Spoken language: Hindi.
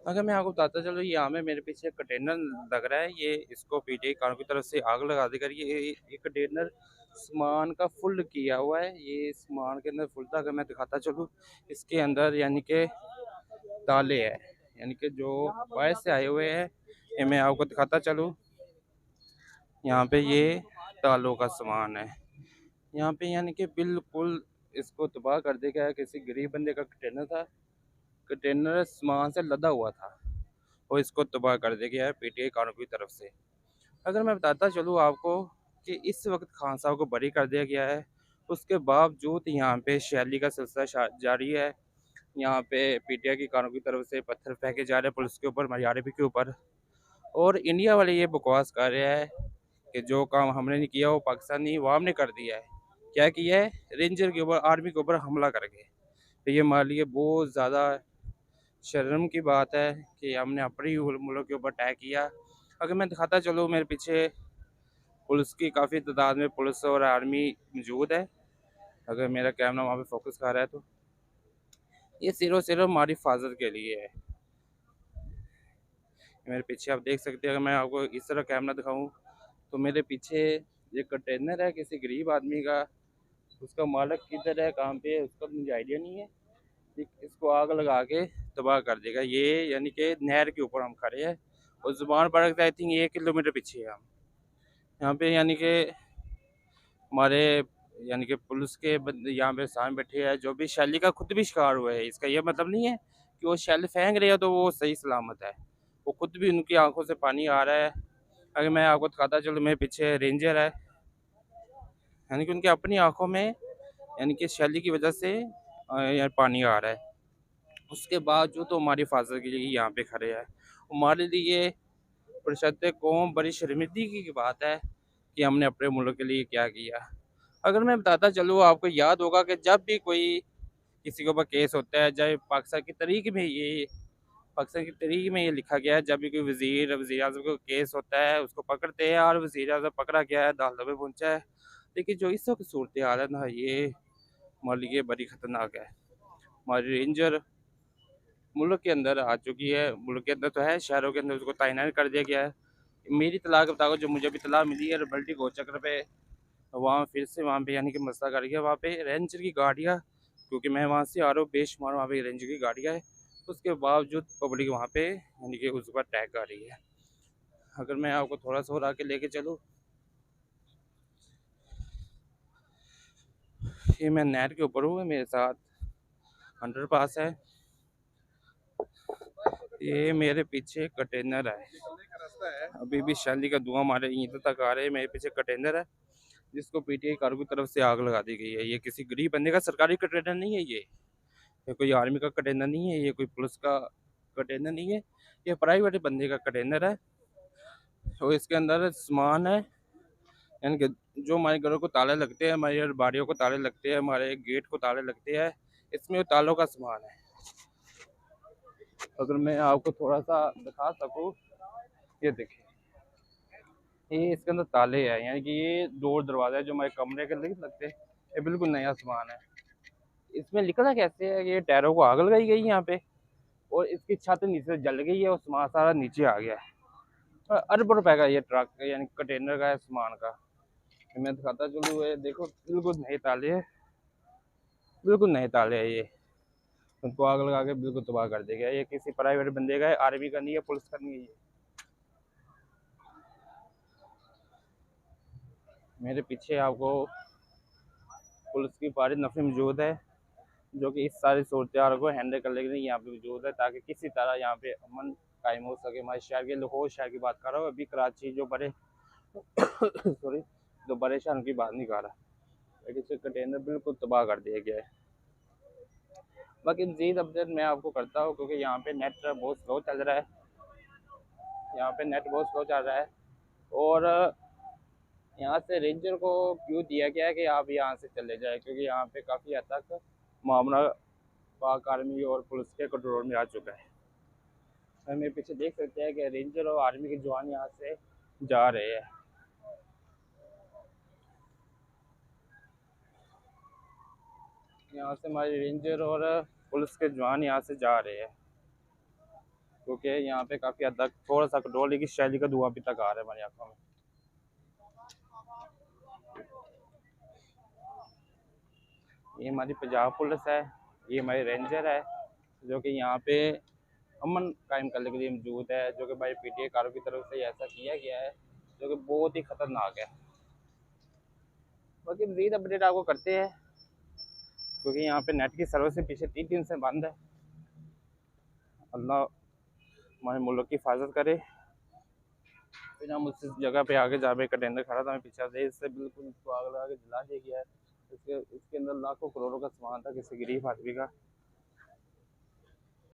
अगर मैं आपको बताता चलो, यहाँ में मेरे पीछे कंटेनर लग रहा है। ये इसको पीटीआई कारों की तरफ से आग लगा दी कर ये कंटेनर सामान का फुल किया हुआ है। ये सामान के अंदर फुल था। अगर मैं दिखाता चलूँ, इसके अंदर यानी कि ताले हैं, यानी कि जो बाहर से आए हुए हैं। ये मैं आपको दिखाता चलूँ, यहाँ पे ये तालों का सामान है। यहाँ पे यानी कि बिल्कुल इसको तबाह कर दिया गया है। किसी गरीब बंदे का कंटेनर था, कंटेनर सामान से लदा हुआ था और इसको तबाह कर दिया गया है पीटीआई कानून की तरफ से। अगर मैं बताता चलूँ आपको कि इस वक्त खान साहब को बरी कर दिया गया है, उसके बावजूद यहाँ पे शैली का सिलसिला जारी है। यहाँ पे पीटीआई की कानून की तरफ से पत्थर फेंके जा रहे हैं पुलिस के ऊपर, मरियारबी के ऊपर। और इंडिया वाले ये बकवास कर रहे हैं कि जो काम हमने नहीं किया वो पाकिस्तानी अवाम ने कर दिया है। क्या किया है? रेंजर के ऊपर, आर्मी के ऊपर हमला करके। तो ये हमारे लिए बहुत ज़्यादा शर्म की बात है कि हमने अपने ही मुल्क के ऊपर अटैक किया। अगर मैं दिखाता चलूँ, मेरे पीछे पुलिस की काफ़ी तादाद में पुलिस और आर्मी मौजूद है। अगर मेरा कैमरा वहाँ पे फोकस कर रहा है तो ये सिर्फ हमारी हिफाजत के लिए है। मेरे पीछे आप देख सकते हैं। अगर मैं आपको इस तरह कैमरा दिखाऊं तो मेरे पीछे ये कंटेनर है किसी गरीब आदमी का। उसका मालिक किधर है, कहाँ पे है, उसका तो मुझे आइडिया नहीं है। इसको आग लगा के तबाह कर देगा ये। यानी कि नहर के ऊपर हम खड़े हैं और जुबान पर आई थिंक 1 किलोमीटर पीछे है हम यहाँ पे। यानी कि हमारे यानी कि पुलिस के बंदे यहाँ पे सामने बैठे हैं, जो भी शैली का खुद भी शिकार हुए हैं। इसका ये मतलब नहीं है कि वो शैल फेंक रहे हो तो वो सही सलामत है, वो खुद भी, उनकी आंखों से पानी आ रहा है। अगर मैं आपको दिखाता चलो, मेरे पीछे रेंजर है, यानी कि उनकी अपनी आंखों में यानी कि शैली की वजह से यार पानी आ रहा है। उसके बावजूद तो हमारी हिफाजत के लिए यहाँ पे खड़े हैं। हमारे लिए परिषद कौम बड़ी शर्मिंदगी की बात है कि हमने अपने मुल्क के लिए क्या किया। अगर मैं बताता चलूँ, आपको याद होगा कि जब भी कोई किसी के ऊपर केस होता है, चाहे पाकिस्तान की तरीक में ये लिखा गया है, जब भी कोई वज़ीर आज़म को केस होता है उसको पकड़ते हैं और वज़ीर आज़म पकड़ा गया है, अदालतों में पहुंचा है। लेकिन जो इस वक्त सूरत हाल है ना, ये हमारे लिए बड़ी ख़तरनाक है। हमारी रेंजर मुल्क के अंदर आ चुकी है, मुल्क के अंदर तो है, शहरों के अंदर उसको तैनात कर दिया गया है। मेरी तलाक के मुताबिक जो मुझे भी तलाक मिली है, रबल्टी गोचक्र पे वहाँ फिर से वहाँ पे यानी कि मसला कर गया। वहाँ पे रेंजर की गाड़ियाँ, क्योंकि मैं वहाँ से आ रहा हूँ बेशुमार वहाँ पे रेंजर की गाड़ियाँ है, उसके बावजूद पब्लिक वहाँ पे यानी कि उस पर अटैक कर रही है। अगर मैं आपको थोड़ा सा और आके लेके चलूँ, ये मैं नहर के ऊपर हूँ, मेरे साथ अंडर पास है, ये मेरे पीछे कंटेनर है। अभी भी शाली का धुआं हमारे ईंट तक आ रहे हैं। मेरे पीछे कंटेनर है जिसको पीटीआई कार की तरफ से आग लगा दी गई है। ये किसी गरीब बंदे का सरकारी कंटेनर नहीं है, ये कोई आर्मी का कंटेनर नहीं है, ये कोई पुलिस का कंटेनर नहीं है, ये प्राइवेट बंदे का कंटेनर है। और इसके अंदर सामान है, यानी कि जो हमारे घरों को ताले लगते हैं, हमारी बाड़ियों को ताले लगते हैं, हमारे गेट को ताले लगते हैं, इसमें तालों का सामान है। अगर मैं आपको थोड़ा सा दिखा सकूँ, ये देखिए, ये इसके अंदर ताले हैं, यानी कि ये डोर दरवाजा है जो हमारे कमरे के अंदर लगते हैं। ये बिल्कुल नया सामान है। इसमें लिखना कैसे है कि ये टायरों को आग लगाई गई यहाँ पे और इसकी छत नीचे से जल गई है और सामान सारा नीचे आ गया है। अरब रुपए का ये ट्रक यानी कंटेनर का है सामान का। मैं दिखाता चलूँ, ये देखो बिल्कुल नए ताले है, बिल्कुल नए ताले है ये। उनको आग लगा के बिल्कुल तबाह कर देगा। ये किसी प्राइवेट बंदे का है, आर्मी का नहीं है, पुलिस का नहीं है ये। मेरे पीछे आपको पुलिस की भारी नफरी मौजूद है जो कि इस सारी सूरत को हैंडल करने के लिए यहाँ पे मौजूद है, ताकि किसी तरह यहाँ पे अमन कायम हो सके। हमारे शहर के लाहौर शहर की बात कर रहा हूँ, अभी कराची जो बड़े सॉरी, जो बड़े शहर की बात नहीं कर रहा, लेकिन इसे कंटेनर बिल्कुल तबाह कर दिया गया है। बाकी मजीद अपडेट मैं आपको करता हूँ, क्योंकि यहाँ पे नेट बहुत स्लो चल रहा है, यहाँ पे नेट बहुत स्लो चल रहा है। और यहाँ से रेंजर को क्यों दिया गया है कि आप यहाँ से चले जाए, क्योंकि यहाँ पे काफ़ी हद तक मामला पाक आर्मी और पुलिस के कंट्रोल में आ चुका है। हम मेरे पीछे देख सकते हैं कि रेंजर और आर्मी के जवान यहाँ से जा रहे हैं। यहाँ से हमारे रेंजर और पुलिस के जवान यहाँ से जा रहे हैं। क्योंकि यहाँ पे काफ़ी हद तक थोड़ा सा कंट्रोल की शैली का धुआं भी तक आ रहा है हमारी आंखों में। ये हमारी पंजाब पुलिस है, ये हमारी रेंजर है, जो कि यहाँ पे अमन कायम करने के लिए मौजूद है, जो कि भाई पीटीए कारों की तरफ से ऐसा किया गया है जो कि बहुत ही खतरनाक है। बाकी मजीद अपडेट आपको करते हैं, क्योंकि यहाँ पे नेट की सर्विस पीछे 3 दिन से बंद है। अल्लाह हमारे मुल्क की हिफाजत करे। फिर हम उस जगह पे आगे जहाँ पे कंटेनर खड़ा था, हमें पीछे से इससे बिल्कुल इसको आग लगा के जला दिया गया है। इसके अंदर लाखों करोड़ों का सामान था किसी गरीब आदमी का।